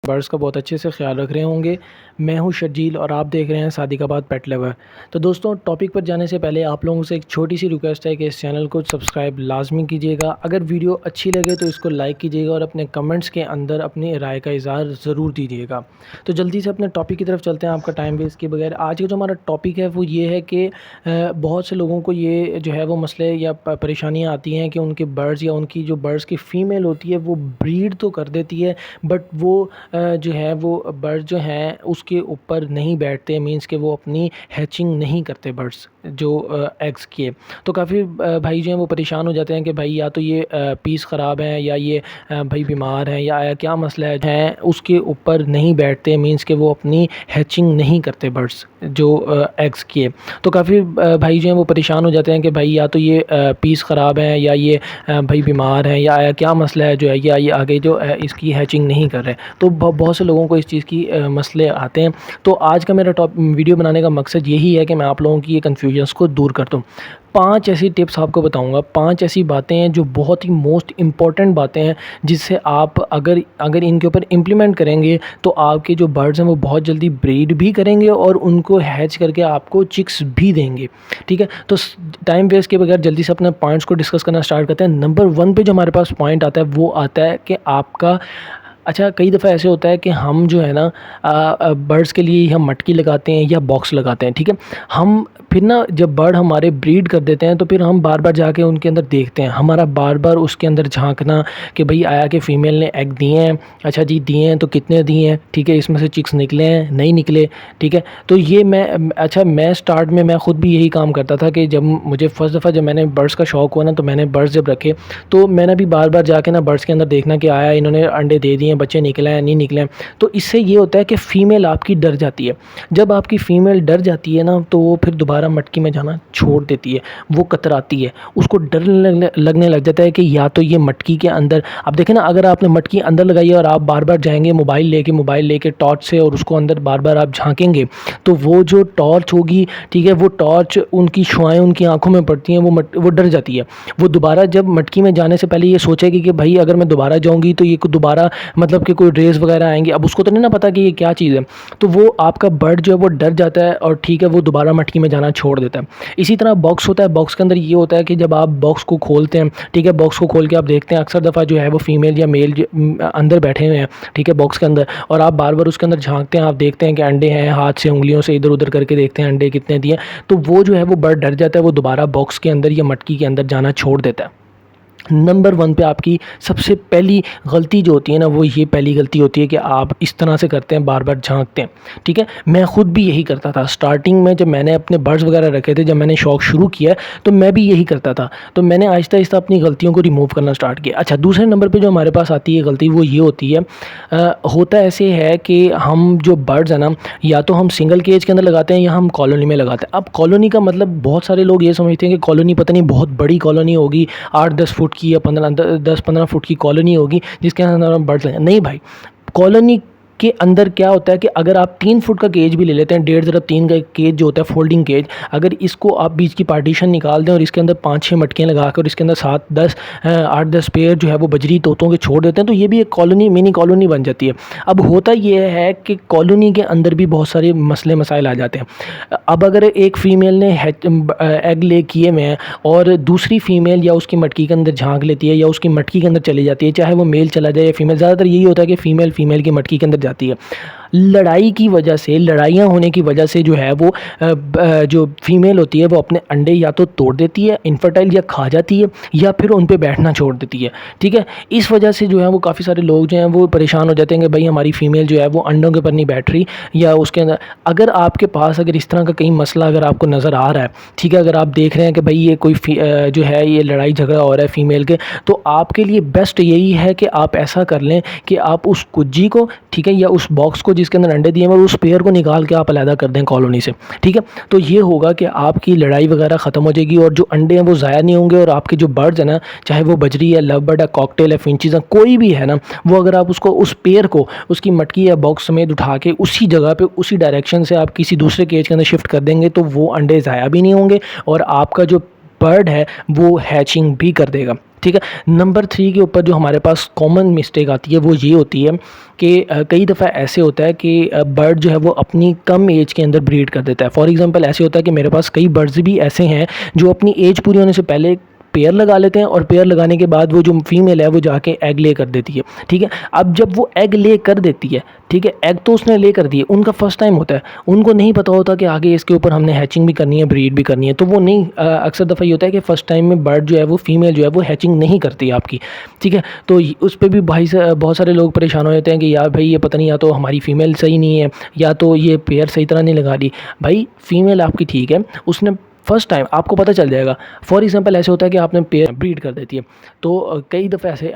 Birds का बहुत अच्छे से ख्याल रख रहे होंगे। मैं हूं शर्जील और आप देख रहे हैं सादिकाबाद पेट लवर। तो दोस्तों, टॉपिक पर जाने से पहले आप लोगों से एक छोटी सी रिक्वेस्ट है कि इस चैनल को सब्सक्राइब लाजमी कीजिएगा। अगर वीडियो अच्छी लगे तो इसको लाइक कीजिएगा और अपने कमेंट्स के अंदर अपनी राय का इज़हार ज़रूर दीजिएगा। तो जल्दी से अपने टॉपिक की तरफ चलते हैं, आपका टाइम वेस्ट किए बगैर। आज का जो हमारा टॉपिक है वो ये है कि बहुत से लोगों को ये जो है वो मसले या परेशानियाँ आती हैं कि उनके बर्ड्स या उनकी जो बर्ड्स की फ़ीमेल होती है वो ब्रीड तो कर देती है, बट वो जो है वो बर्ड जो हैं उसके ऊपर नहीं बैठते, मींस कि वो अपनी हैचिंग नहीं करते बर्ड्स जो एग्स किए। तो काफ़ी भाई जो हैं वो परेशान हो जाते हैं कि भाई या तो ये पीस ख़राब है या ये भाई बीमार हैं या क्या मसला है, उसके ऊपर नहीं बैठते, मींस कि वो अपनी हैचिंग नहीं करते बर्ड्स जो एग्स किए। तो काफ़ी भाई जो हैं वो परेशान हो जाते हैं कि भाई या तो ये पीस ख़राब है या ये भाई बीमार हैं या क्या मसला है जो है, या ये आगे जो इसकी हैचिंग नहीं कर रहे। तो बहुत से लोगों को इस चीज़ की मसले आते हैं। तो आज का मेरा वीडियो बनाने का मकसद यही है कि मैं आप लोगों की ये कन्फ्यूजन्स को दूर कर दूँ। 5 ऐसी टिप्स आपको बताऊंगा, 5 ऐसी बातें हैं जो बहुत ही मोस्ट इम्पॉर्टेंट बातें हैं, जिससे आप अगर इनके ऊपर इम्प्लीमेंट करेंगे तो आपके जो बर्ड्स हैं वो बहुत जल्दी ब्रीड भी करेंगे और उनको हैच करके आपको चिक्स भी देंगे। ठीक है, तो टाइम वेस्ट के बगैर जल्दी से अपने पॉइंट्स को डिस्कस करना स्टार्ट करते हैं। नंबर 1 पे जो हमारे पास पॉइंट आता है वो आता है कि आपका अच्छा, कई दफ़ा ऐसे होता है कि हम जो है ना बर्ड्स के लिए हम मटकी लगाते हैं या बॉक्स लगाते हैं। ठीक है, हम फिर ना जब बर्ड हमारे ब्रीड कर देते हैं तो फिर हम बार बार जाके उनके अंदर देखते हैं, हमारा बार बार उसके अंदर झांकना कि भाई आया कि फ़ीमेल ने एग दिए हैं, अच्छा जी दिए हैं तो कितने दिए हैं, ठीक है, इसमें से चिक्स निकले हैं नहीं निकले। ठीक है, तो ये मैं स्टार्ट में मैं ख़ुद भी यही काम करता था कि जब मुझे फ़र्स्ट दफ़ा जब मैंने बर्ड्स का शौक़ हुआ ना, तो मैंने बर्ड्स जब रखे तो मैंने भी बार बार जाके ना बर्ड्स के अंदर देखना कि आया इन्होंने अंडे दे दिए, बच्चे निकले हैं नहीं निकले हैं। तो इससे ये होता है कि फ़ीमेल आपकी डर जाती है। जब आपकी फ़ीमेल डर जाती है ना तो वो फिर दोबारा मटकी में जाना छोड़ देती है, वो कतराती है, उसको डर लगने लग जाता है कि या तो ये मटकी के अंदर, आप देखें ना, अगर आपने मटकी अंदर लगाई है और आप बार बार जाएंगे मोबाइल लेके टॉर्च से और उसको अंदर बार बार आप झांकेंगे तो वो जो टॉर्च होगी, ठीक है, वो टॉर्च उनकी शुआएँ उनकी आंखों में पड़ती हैं, वो डर जाती है। वो दोबारा जब मटकी में जाने से पहले ये सोचेगी कि भाई अगर मैं दोबारा जाऊँगी तो ये दोबारा मतलब कि कोई रेस वगैरह आएंगे, अब उसको तो नहीं ना पता कि ये क्या चीज़ है। तो वो आपका बर्ड जो है वो डर जाता है और ठीक है, वो दोबारा मटकी में जाना छोड़ देता है। इसी तरह बॉक्स होता है, बॉक्स के अंदर ये होता है कि जब आप बॉक्स को खोलते हैं, ठीक है, बॉक्स को खोल के आप देखते हैं अक्सर दफ़ा जो है वो फ़ीमेल या मेल अंदर बैठे हुए हैं, ठीक है, बॉक्स के अंदर, और आप बार बार उसके अंदर झांकते हैं, आप देखते हैं कि अंडे हैं, हाथ से उंगलियों से इधर उधर करके देखते हैं अंडे कितने दिए। तो वो जो है वो बर्ड डर जाता है, वो दोबारा बॉक्स के अंदर या मटकी के अंदर जाना छोड़ देता है। नंबर 1 पे आपकी सबसे पहली गलती जो होती है ना, वो ये पहली गलती होती है कि आप इस तरह से करते हैं, बार बार झांकते हैं। ठीक है, मैं ख़ुद भी यही करता था स्टार्टिंग में, जब मैंने अपने बर्ड्स वगैरह रखे थे, जब मैंने शौक़ शुरू किया तो मैं भी यही करता था। तो मैंने आहिस्ता आहिस्ता अपनी गलतियों को रिमूव करना स्टार्ट किया। अच्छा, दूसरे नंबर पर जो हमारे पास आती है गलती, वो ये होती है, होता ऐसे है कि हम जो बर्ड्स हैं ना, या तो हम सिंगल केज के अंदर लगाते हैं या हम कॉलोनी में लगाते हैं। अब कॉलोनी का मतलब बहुत सारे लोग ये समझते हैं कि कॉलोनी पता नहीं बहुत बड़ी कॉलोनी होगी, 8-10 फुट की या 10-15 फुट की कॉलोनी होगी जिसके अंदर हम बर्ड्स लगाएं। नहीं भाई, कॉलोनी के अंदर क्या होता है कि अगर आप 3 फुट का केज भी ले लेते हैं, 1.5 तरफ 3 का केज जो होता है फोल्डिंग केज, अगर इसको आप बीच की पार्टीशन निकाल दें और इसके अंदर 5-6 मटकियाँ लगा कर इसके अंदर 8-10 पेयर जो है वो बजरी तोतों के छोड़ देते हैं, तो ये भी एक कॉलोनी, मिनी कॉलोनी बन जाती है। अब होता ये है कि कॉलोनी के अंदर भी बहुत सारे मसले मसाइल आ जाते हैं। अब अगर एक फ़ीमेल ने एग ले किए में है और दूसरी फ़ीमेल या उसकी मटकी के अंदर झांक लेती है या उसकी मटकी के अंदर चली जाती है, चाहे वो मेल चला जाए या फीमेल, ज़्यादातर यही होता है कि फ़ीमेल की मटकी के अंदर जाती है। लड़ाई की वजह से, लड़ाइयाँ होने की वजह से जो है वो जो फीमेल होती है वो अपने अंडे या तो तोड़ देती है, इनफर्टाइल, या खा जाती है, या फिर उन पे बैठना छोड़ देती है। ठीक है, इस वजह से जो है वो काफ़ी सारे लोग जो हैं वो परेशान हो जाते हैं कि भाई हमारी फ़ीमेल जो है वो अंडों के ऊपर नहीं बैठ रही या उसके अंदर। अगर आपके पास अगर इस तरह का कहीं मसला अगर आपको नज़र आ रहा है, ठीक है, अगर आप देख रहे हैं कि भाई ये कोई जो है ये लड़ाई झगड़ा हो रहा है फ़ीमेल के, तो आपके लिए बेस्ट यही है कि आप ऐसा कर लें कि आप उस कुज्जी को, ठीक है, या उस बॉक्स को जिसके अंदर अंडे दिए हैं, उस पेयर को निकाल के आप अलग कर दें कॉलोनी से। ठीक है, तो ये होगा कि आपकी लड़ाई वगैरह ख़त्म हो जाएगी और जो अंडे हैं वो ज़ाया नहीं होंगे, और आपके जो बर्ड्स हैं ना, चाहे वो बजरी है, लव बर्ड है, कॉकटेल है, फिंचीज़ है, कोई भी है ना, वो अगर आप उसको उस पेयर को उसकी मटकी या बॉक्स समेत उठा के उसी जगह पे उसी डायरेक्शन से आप किसी दूसरे केज के अंदर शिफ्ट कर देंगे तो वो अंडे ज़ाया भी नहीं होंगे और आपका जो बर्ड है वो हैचिंग भी कर देगा। ठीक है। नंबर 3 के ऊपर जो हमारे पास कॉमन मिस्टेक आती है वो ये होती है कि कई दफ़ा ऐसे होता है कि बर्ड जो है वो अपनी कम एज के अंदर ब्रीड कर देता है। फॉर एग्जांपल ऐसे होता है कि मेरे पास कई बर्ड्स भी ऐसे हैं जो अपनी एज पूरी होने से पहले पेयर लगा लेते हैं, और पेयर लगाने के बाद वो जो फीमेल है वो जाके एग ले कर देती है। ठीक है। अब जब वो एग ले कर देती है, ठीक है, एग तो उसने ले कर दिए, उनका फर्स्ट टाइम होता है, उनको नहीं पता होता कि आगे इसके ऊपर हमने हैचिंग भी करनी है, ब्रीड भी करनी है, तो वो नहीं अक्सर दफ़ा ये होता है कि फ़र्स्ट टाइम में बर्ड जो है वो फीमेल जो है वो हैचिंग नहीं करती है आपकी। ठीक है। तो उस पर भी भाई से बहुत सारे लोग परेशान हो जाते हैं कि यार भाई ये पता नहीं, या तो हमारी फ़ीमेल सही नहीं है, या तो ये पेयर सही तरह नहीं लगा दी। भाई फ़ीमेल आपकी ठीक है, उसने फर्स्ट टाइम आपको पता चल जाएगा। फॉर एग्जांपल ऐसे होता है कि आपने पेयर ब्रीड कर देती है, तो कई दफ़े ऐसे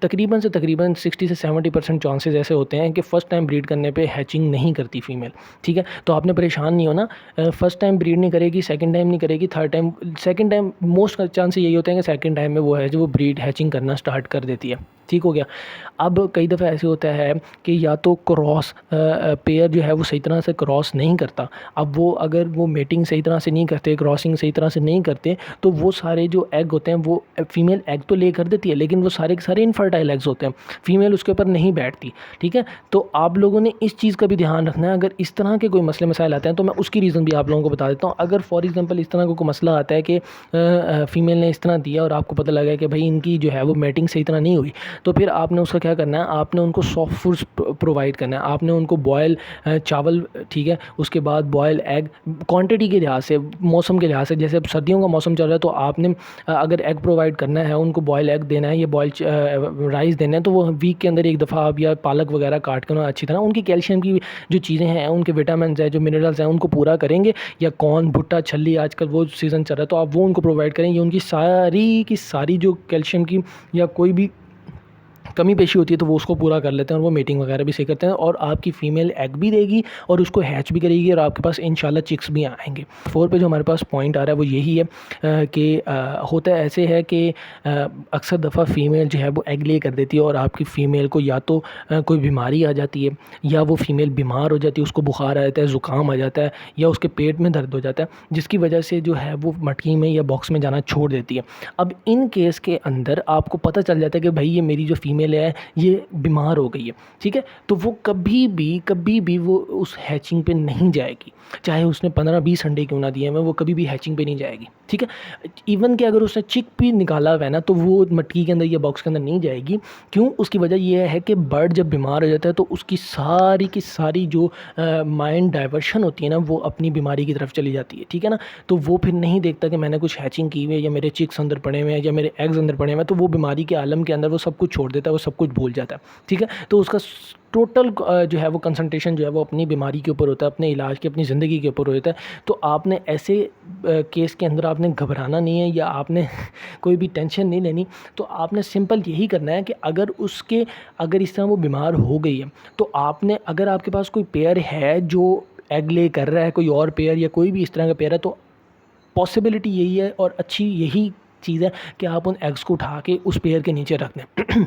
तकरीबन से तकरीबन 60 से 70% चांसेस ऐसे होते हैं कि फ़र्स्ट टाइम ब्रीड करने पे हैचिंग नहीं करती फीमेल। ठीक है। तो आपने परेशान नहीं होना, फर्स्ट टाइम ब्रीड नहीं करेगी, सेकंड टाइम नहीं करेगी, third time, second time most chances यही होते हैं कि सेकंड टाइम में वो है जो वो ब्रीड हैचिंग करना स्टार्ट कर देती है। ठीक हो गया। अब कई दफ़ा ऐसे होता है कि या तो क्रॉस पेयर जो है वो सही तरह से क्रॉस नहीं करता। अब वो अगर वो मेटिंग सही तरह से नहीं करते, क्रॉसिंग सही तरह से नहीं करते, तो वो सारे जो एग होते हैं वो फीमेल एग तो ले कर देती है, लेकिन वो सारे के सारे इनफर्टाइल एग्स होते हैं, फीमेल उसके ऊपर नहीं बैठती। ठीक है। तो आप लोगों ने इस चीज़ का भी ध्यान रखना है। अगर इस तरह के कोई मसले मसाइल आते हैं तो मैं उसकी रीज़न भी आप लोगों को बता देता हूँ। अगर फॉर एग्जांपल इस तरह का कोई मसला आता है कि फ़ीमेल ने इस तरह दिया और आपको पता लगा कि भाई इनकी जो है वो मेटिंग सही तरह नहीं हुई, तो फिर आपने उसका क्या करना है, आपने उनको सॉफ्ट फूड्स प्रोवाइड करना है। आपने उनको बॉयल चावल, ठीक है, उसके बाद बॉयल एग, क्वांटिटी के लिहाज से, मौसम के लिहाज से, जैसे अब सर्दियों का मौसम चल रहा है तो आपने अगर एग प्रोवाइड करना है, उनको बॉयल एग देना है या बॉयल राइस देना है, तो वो वीक के अंदर एक दफ़ा आप या पालक वगैरह काट कर अच्छी तरह उनकी कैल्शियम की जो चीज़ें हैं, उनके विटामिन है, जो मिनरल्स हैं, उनको पूरा करेंगे। या कॉर्न, भुट्टा, छल्ली, आजकल वो सीज़न चल रहा है तो आप वो उनको प्रोवाइड करें। ये उनकी सारी की सारी जो कैल्शियम की या कोई भी कमी पेशी होती है तो वो उसको पूरा कर लेते हैं, और वो मीटिंग वगैरह भी सही करते हैं, और आपकी फ़ीमेल एग भी देगी और उसको हैच भी करेगी, और आपके पास इंशाल्लाह चिक्स भी आएंगे। 4 पे जो हमारे पास पॉइंट आ रहा है वो यही है कि होता ऐसे है कि अक्सर दफ़ा फ़ीमेल जो है वो एग ले कर देती है, और आपकी फ़ीमेल को या तो कोई बीमारी आ जाती है, या वो फ़ीमेल बीमार हो जाती है, उसको बुखार आ जाता है, ज़ुकाम आ जाता है, या उसके पेट में दर्द हो जाता है, जिसकी वजह से जो है वो मटकी में या बॉक्स में जाना छोड़ देती है। अब इन केस के अंदर आपको पता चल जाता है कि भाई ये मेरी जो फ़ीमेल है ये बीमार हो गई है। ठीक है। तो वो कभी भी वो उस हैचिंग पे नहीं जाएगी, चाहे उसने 15-20 अंडे क्यों ना दिए हैं, वो कभी भी हैचिंग पे नहीं जाएगी। ठीक है। इवन कि अगर उसने चिक भी निकाला हुआ है ना, तो वो मटकी के अंदर या बॉक्स के अंदर नहीं जाएगी। क्यों? उसकी वजह ये है कि बर्ड जब बीमार हो जाता है तो उसकी सारी की सारी जो माइंड डाइवर्शन होती है ना, वो अपनी बीमारी की तरफ चली जाती है। ठीक है ना। तो वो फिर नहीं देखता कि मैंने कुछ हैचिंग की हुई है, या मेरे चिक्स अंदर पड़े हुए हैं, या मेरे एग्स अंदर पड़े हुए हैं, तो वो बीमारी के आलम के अंदर वो सब कुछ छोड़ देता है, वो सब कुछ भूल जाता है। ठीक है। तो उसका टोटल जो है वो कंसंट्रेशन जो है वो अपनी बीमारी के ऊपर होता है, अपने इलाज के, अपनी ज़िंदगी के ऊपर होता है। तो आपने ऐसे केस के अंदर आपने घबराना नहीं है, या आपने कोई भी टेंशन नहीं लेनी। तो आपने सिंपल यही करना है कि अगर इस तरह वो बीमार हो गई है, तो आपने, अगर आपके पास कोई पेयर है जो एग ले कर रहा है, कोई और पेयर या कोई भी इस तरह का पेयर है, तो पॉसिबिलिटी यही है और अच्छी यही चीज़ है कि आप उन एग्स को उठा के उस पेयर के नीचे रख दें।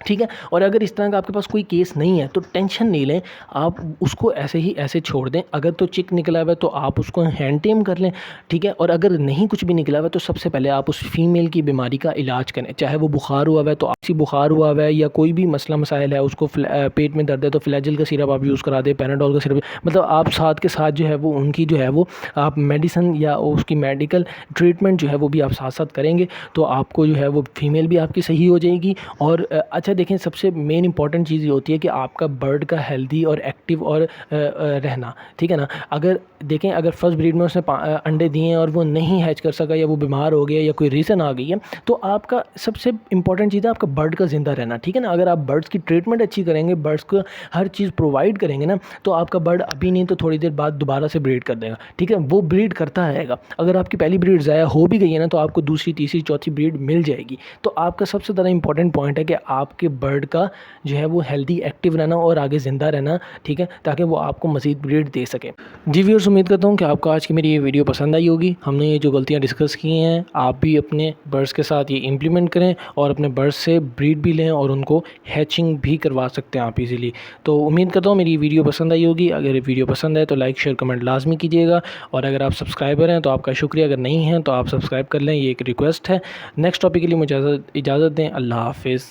ठीक है। और अगर इस तरह का आपके पास कोई केस नहीं है तो टेंशन नहीं लें, आप उसको ऐसे ही ऐसे छोड़ दें। अगर तो चिक निकला हुआ है तो आप उसको हैंड टेम कर लें। ठीक है। और अगर नहीं कुछ भी निकला हुआ है तो सबसे पहले आप उस फीमेल की बीमारी का इलाज करें, चाहे वो बुखार हुआ हुआ है तो आपसी बुखार हुआ हुआ है, या कोई भी मसला मसाइल है, उसको पेट में दर्द है तो फ्लैजिल का सिरप आप यूज़ करा दें, पैराडोल का सिरप, मतलब आप साथ के साथ जो है वो उनकी जो है वो आप मेडिसिन या उसकी मेडिकल ट्रीटमेंट जो है वो भी आप साथ साथ करेंगे, तो आपको जो है वो फीमेल भी आपकी सही हो जाएगी। और अच्छा देखें, सबसे मेन इंपॉर्टेंट चीज़ ये होती है कि आपका बर्ड का हेल्दी और एक्टिव और रहना। ठीक है ना। अगर देखें, अगर फर्स्ट ब्रीड में उसने अंडे दिए हैं और वो नहीं हैच कर सका, या वो बीमार हो गया, या कोई रीज़न आ गई है, तो आपका सबसे इंपॉर्टेंट चीज़ है आपका बर्ड का ज़िंदा रहना। ठीक है ना। अगर आप बर्ड्स की ट्रीटमेंट अच्छी करेंगे, बर्ड्स को हर चीज़ प्रोवाइड करेंगे ना, तो आपका बर्ड अभी नहीं तो थोड़ी देर बाद दोबारा से ब्रीड कर देगा। ठीक है। वो ब्रीड करता रहेगा। अगर आपकी पहली ब्रीड ज़ाया हो भी गई है ना, तो आपको दूसरी, तीसरी, चौथी ब्रीड मिल जाएगी। तो आपका सबसे ज़्यादा इंपॉर्टेंट पॉइंट है कि आप आपके बर्ड का जो है वो हेल्दी एक्टिव रहना और आगे ज़िंदा रहना, ठीक है, ताकि वो आपको मज़ीद ब्रीड दे सके। जी व्यूअर्स, उम्मीद करता हूँ कि आपको आज की मेरी ये वीडियो पसंद आई होगी। हमने ये जो गलतियाँ डिस्कस की हैं आप भी अपने बर्ड्स के साथ ये इम्प्लीमेंट करें और अपने बर्ड्स से ब्रीड भी लें और उनको हैचिंग भी करवा सकते हैं आप इजीली। तो उम्मीद करता हूँ मेरी वीडियो पसंद आई होगी। अगर ये वीडियो पसंद है तो लाइक शेयर कमेंट लाजमी कीजिएगा, और अगर आप सब्सक्राइबर हैं तो आपका शुक्रिया, अगर नहीं हैं तो आप सब्सक्राइब कर लें, ये एक रिक्वेस्ट है। नेक्स्ट टॉपिक के लिए मुझे इजाज़त दें। अल्लाह हाफ़िज़।